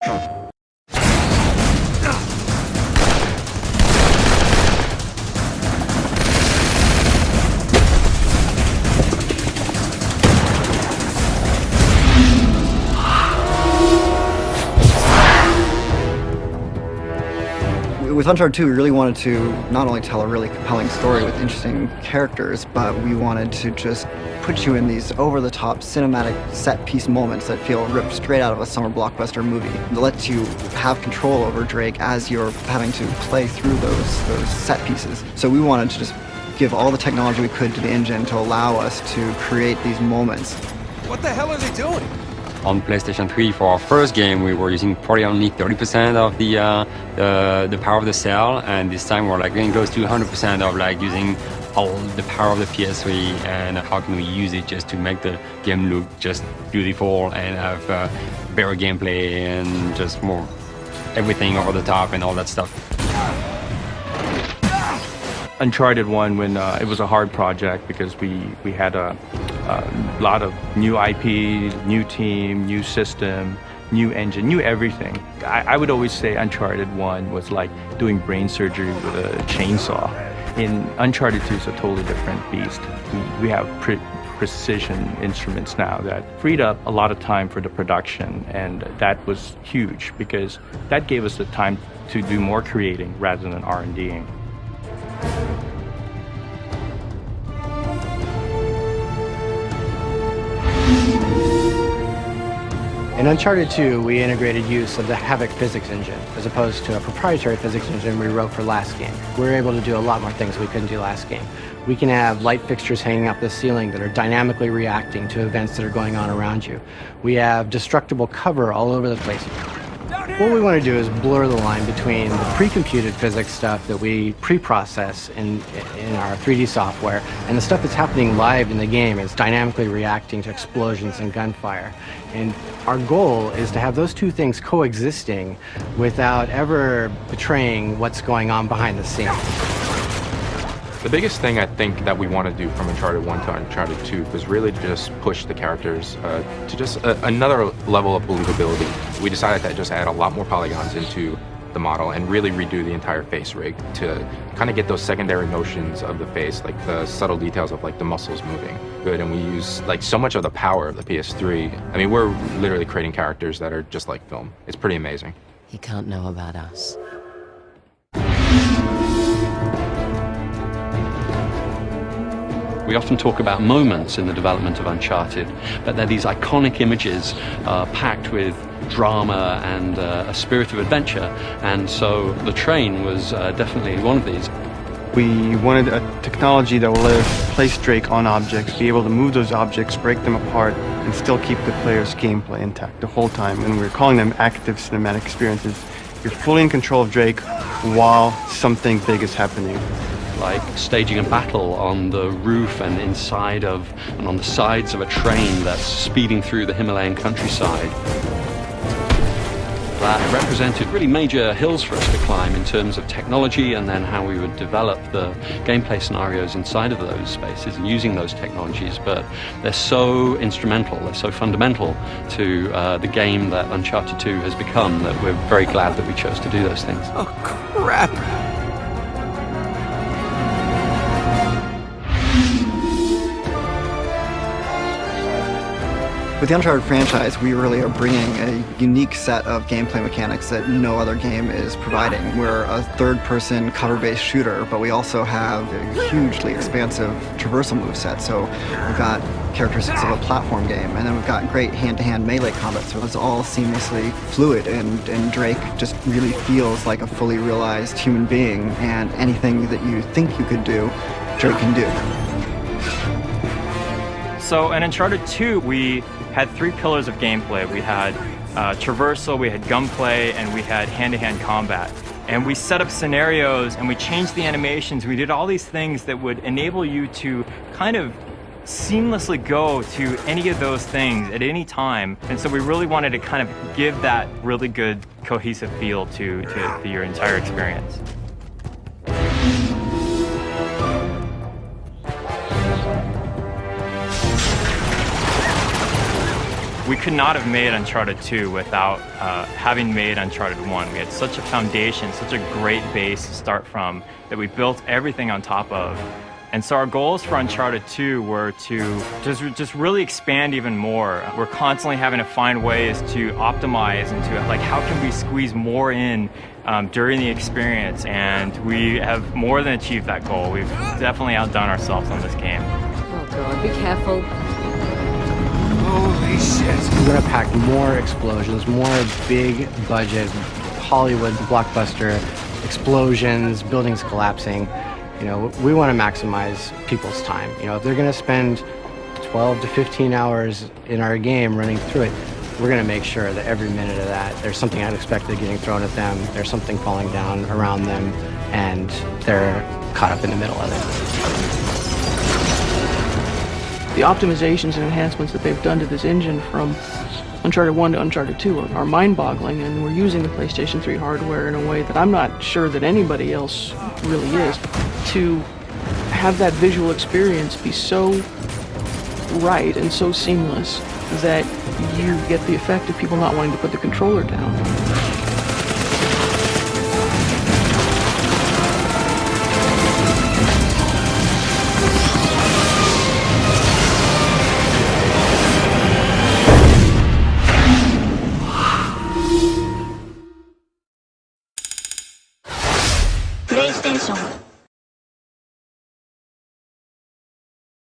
With Uncharted 2, we really wanted to not only tell a really compelling story with interesting characters, but we wanted to just put you in these over-the-top cinematic set-piece moments that feel ripped straight out of a summer blockbuster movie. That lets you have control over Drake as you're having to play through those set pieces. So we wanted to just give all the technology we could to the engine to allow us to create these moments. What the hell are they doing? On PlayStation 3, for our first game, we were using probably only 30% of the power of the cell, and this time we're like getting close to 100% of like using all the power of the PS3, and how can we use it just to make the game look just beautiful and have better gameplay and just more everything over the top and all that stuff. Uncharted 1, when it was a hard project because we had a lot of new IP, new team, new system, new engine, new everything. I would always say Uncharted 1 was like doing brain surgery with a chainsaw. In Uncharted 2 is a totally different beast. We have precision instruments now that freed up a lot of time for the production, and that was huge because that gave us the time to do more creating rather than R&Ding. In Uncharted 2, we integrated use of the Havoc physics engine, as opposed to a proprietary physics engine we wrote for last game. We're able to do a lot more things we couldn't do last game. We can have light fixtures hanging up the ceiling that are dynamically reacting to events that are going on around you. We have destructible cover all over the place. What we want to do is blur the line between the pre-computed physics stuff that we pre-process in our 3D software and the stuff that's happening live in the game is dynamically reacting to explosions and gunfire. And our goal is to have those two things coexisting without ever betraying what's going on behind the scenes. The biggest thing I think that we want to do from Uncharted 1 to Uncharted 2 was really just push the characters to just another level of believability. We decided to just add a lot more polygons into the model and really redo the entire face rig to kind of get those secondary motions of the face, like the subtle details of like the muscles moving good. And we use like so much of the power of the PS3. I mean, we're literally creating characters that are just like film. It's pretty amazing. He can't know about us. We often talk about moments in the development of Uncharted, but they're these iconic images packed with drama and a spirit of adventure, and so the train was definitely one of these. We wanted a technology that will let us place Drake on objects, be able to move those objects, break them apart, and still keep the player's gameplay intact the whole time, and we're calling them active cinematic experiences. You're fully in control of Drake while something big is happening. Like staging a battle on the roof and inside of and on the sides of a train that's speeding through the Himalayan countryside. That represented really major hills for us to climb in terms of technology, and then how we would develop the gameplay scenarios inside of those spaces and using those technologies. But they're so instrumental, they're so fundamental to the game that Uncharted 2 has become that we're very glad that we chose to do those things. Oh, crap! With the Uncharted franchise, we really are bringing a unique set of gameplay mechanics that no other game is providing. We're a third-person cover-based shooter, but we also have a hugely expansive traversal moveset. So we've got characteristics of a platform game, and then we've got great hand-to-hand melee combat, so it's all seamlessly fluid, and Drake just really feels like a fully realized human being, and anything that you think you could do, Drake can do. So in Uncharted 2, we had three pillars of gameplay. We had traversal, we had gunplay, and we had hand-to-hand combat. And we set up scenarios, and we changed the animations. We did all these things that would enable you to kind of seamlessly go to any of those things at any time. And so we really wanted to kind of give that really good cohesive feel to your entire experience. We could not have made Uncharted 2 without having made Uncharted 1. We had such a foundation, such a great base to start from that we built everything on top of. And so our goals for Uncharted 2 were to just really expand even more. We're constantly having to find ways to optimize and to like how can we squeeze more in during the experience, and we have more than achieved that goal. We've definitely outdone ourselves on this game. Oh god, be careful. Holy shit. We're gonna pack more explosions, more big budget, Hollywood blockbuster explosions, buildings collapsing. You know, we want to maximize people's time. You know, if they're gonna spend 12 to 15 hours in our game running through it, we're gonna make sure that every minute of that, there's something unexpected getting thrown at them, there's something falling down around them, and they're caught up in the middle of it. The optimizations and enhancements that they've done to this engine from Uncharted 1 to Uncharted 2 are mind-boggling, and we're using the PlayStation 3 hardware in a way that I'm not sure that anybody else really is. To have that visual experience be so right and so seamless that you get the effect of people not wanting to put the controller down.